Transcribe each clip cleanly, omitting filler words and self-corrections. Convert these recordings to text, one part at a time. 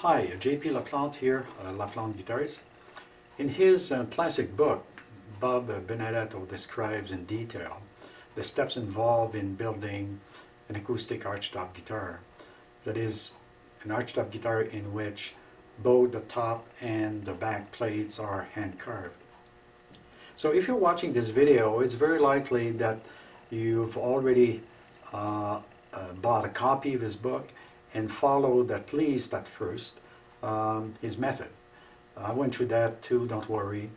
Hi, J.P. LaPlante here, LaPlante Guitars. In his classic book, Bob Benedetto describes in detail the steps involved in building an acoustic archtop guitar. That is, an archtop guitar in which both the top and the back plates are hand carved. So if you're watching this video, it's very likely that you've already bought a copy of his book and followed, at least at first, his method. I went through that too, don't worry,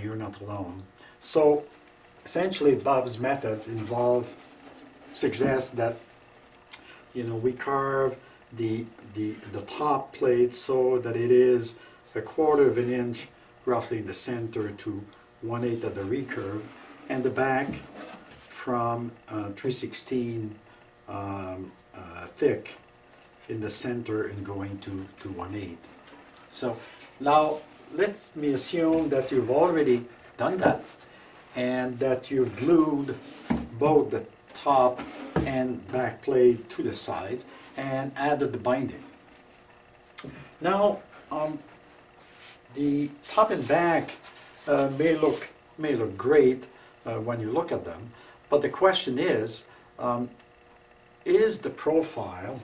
you're not alone. So essentially Bob's method suggests that we carve the top plate so that it is 1/4 of an inch roughly in the center to 1/8 of the recurve, and the back from 3/16 thick in the center and going to 1/8. So now let me assume that you've already done that and that you've glued both the top and back plate to the sides and added the binding. Now the top and back may look great when you look at them, but the question is the profile,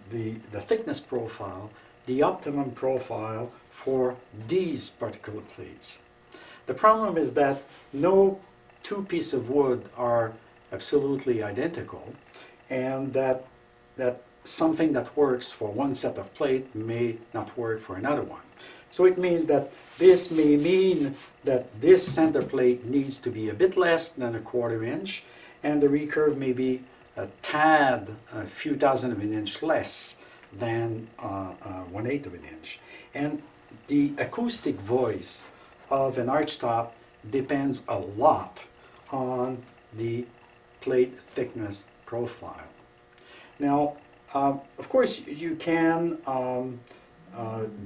the thickness profile, the optimum profile for these particular plates? The problem is that no two pieces of wood are absolutely identical, and that something that works for one set of plate may not work for another one. So it means that this may mean that this center plate needs to be a bit less than 1/4 inch, and the recurve may be a few thousandths of an inch less than 1/8 of an inch. And the acoustic voice of an archtop depends a lot on the plate thickness profile. Now, of course, you can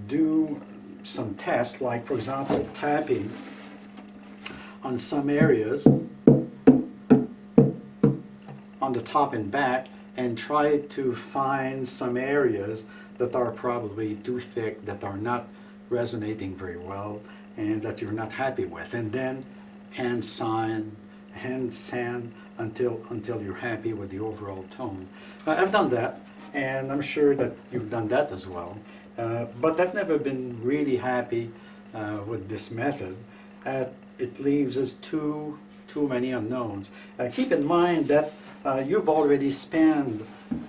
do some tests, like for example tapping on some areas on the top and back, and try to find some areas that are probably too thick, that are not resonating very well, and that you're not happy with, and then hand sand until you're happy with the overall tone. I've done that, and I'm sure that you've done that as well, but I've never been really happy with this method. It leaves us too many unknowns. Keep in mind that you've already spent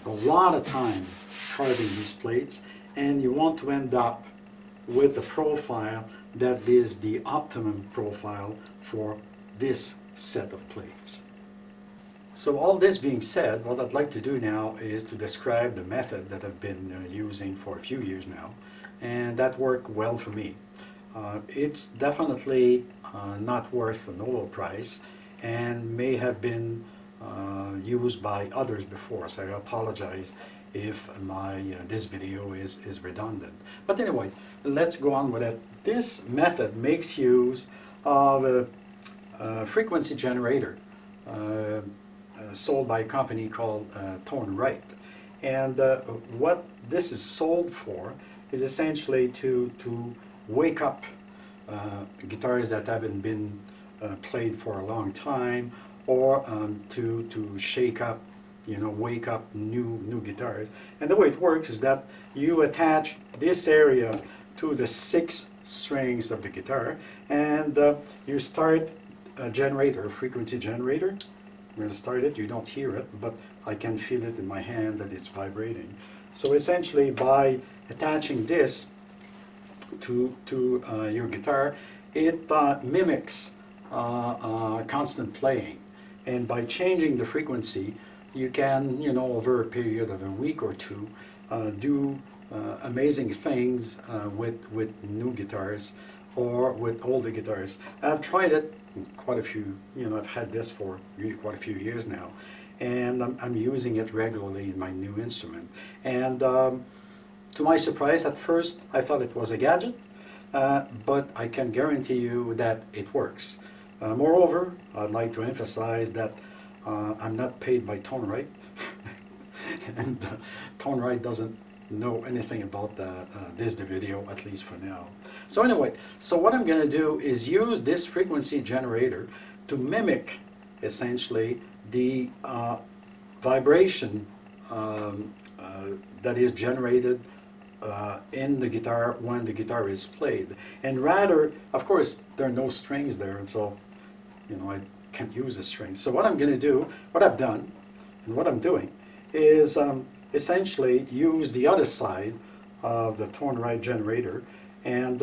a lot of time carving these plates, and you want to end up with a profile that is the optimum profile for this set of plates. So all this being said, what I'd like to do now is to describe the method that I've been using for a few years now, and that worked well for me. It's definitely not worth a Nobel Prize, and may have been used by others before, so I apologize if this video is redundant. But anyway, let's go on with it. This method makes use of a frequency generator sold by a company called Tone Right. And what this is sold for is essentially to wake up guitars that haven't been played for a long time, or to shake up, wake up new guitars. And the way it works is that you attach this area to the 6 strings of the guitar, and you start a generator, a frequency generator. I'm going to start it. You don't hear it, but I can feel it in my hand that it's vibrating. So essentially, by attaching this to your guitar, it mimics constant playing. And by changing the frequency, you can, over a period of a week or two, do amazing things with new guitars or with older guitars. I've tried it quite a few, I've had this for really quite a few years now, and I'm using it regularly in my new instrument. And to my surprise, at first I thought it was a gadget, but I can guarantee you that it works. Moreover, I'd like to emphasize that I'm not paid by Tone Right, and Tone Right doesn't know anything about this video, at least for now. So anyway, so what I'm going to do is use this frequency generator to mimic essentially the vibration that is generated in the guitar when the guitar is played. And rather, of course, there are no strings there, and so I can't use a string. So what I'm going to do, what I've done, and what I'm doing, is essentially use the other side of the tone right generator, and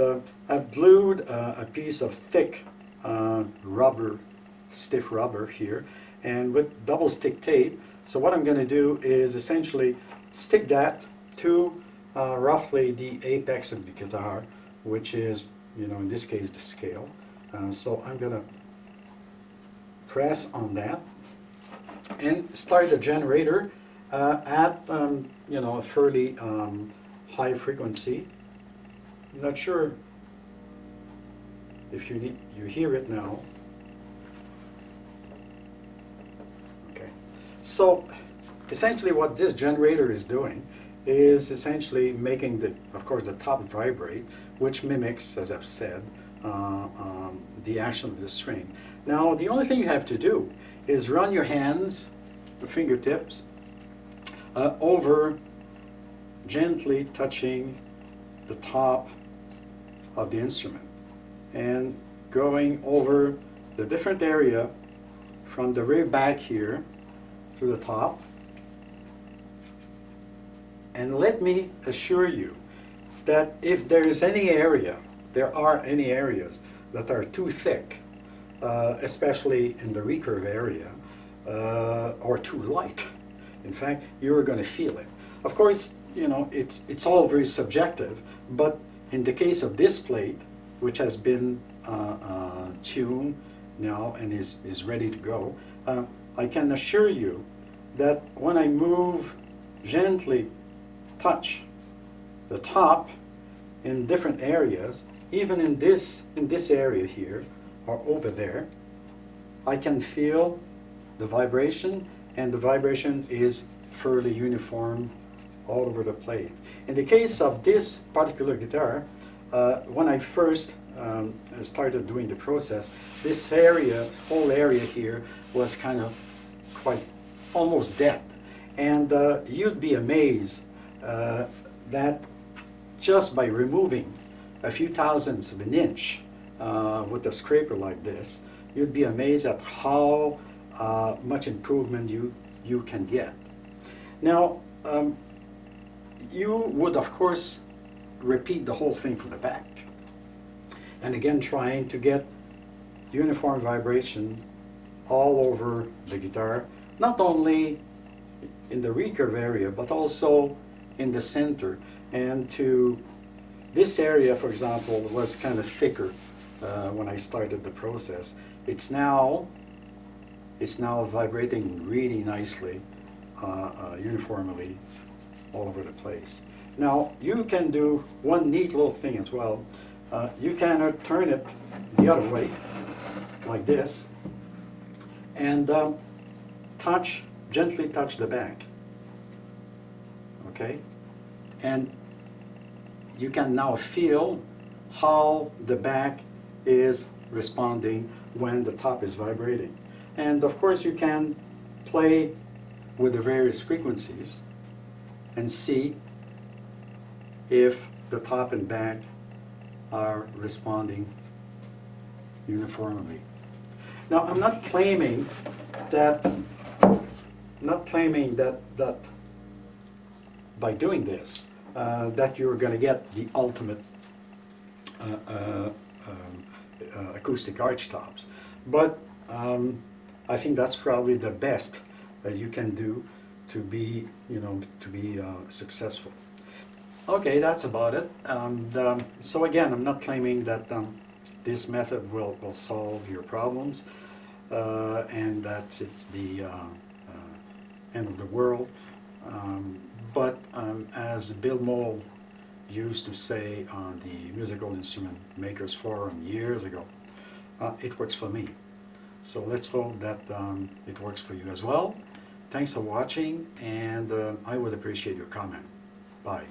I've glued a piece of thick rubber, stiff rubber here, and with double stick tape. So what I'm going to do is essentially stick that to roughly the apex of the guitar, which is, in this case, the scale. So I'm going to press on that and start the generator at a fairly high frequency. I'm not sure if you hear it now. Okay, so essentially what this generator is doing is essentially making of course the top vibrate, which mimics, as I've said, the action of the string. Now the only thing you have to do is run your hands, the fingertips, over, gently touching the top of the instrument and going over the different area from the very back here to the top. And let me assure you that if there is any area, there are any areas that are too thick, especially in the recurve area, or too light, in fact, you're going to feel it. Of course, it's all very subjective, but in the case of this plate, which has been tuned now and is ready to go, I can assure you that when I gently touch the top in different areas, even in this area here or over there, I can feel the vibration, and the vibration is fairly uniform all over the plate. In the case of this particular guitar, when I first started doing the process, this whole area here was kind of quite almost dead. And you'd be amazed that just by removing a few thousandths of an inch with a scraper like this, you'd be amazed at how much improvement you can get. Now, you would of course repeat the whole thing from the back, and again trying to get uniform vibration all over the guitar, not only in the recurve area but also in the center. And to this area, for example, was kind of thicker when I started the process. It's now vibrating really nicely, uniformly all over the place. Now you can do one neat little thing as well. You can turn it the other way, like this, and gently touch the back. Okay, and you can now feel how the back is responding when the top is vibrating. And of course you can play with the various frequencies and see if the top and back are responding uniformly. Now I'm not claiming that by doing this that you're going to get the ultimate acoustic archtops, but I think that's probably the best that you can do to be successful. Okay, that's about it. So again, I'm not claiming that this method will solve your problems and that it's the end of the world. But as Bill Moll used to say on the Musical Instrument Makers Forum years ago, it works for me. So let's hope that it works for you as well. Thanks for watching, and I would appreciate your comment. Bye.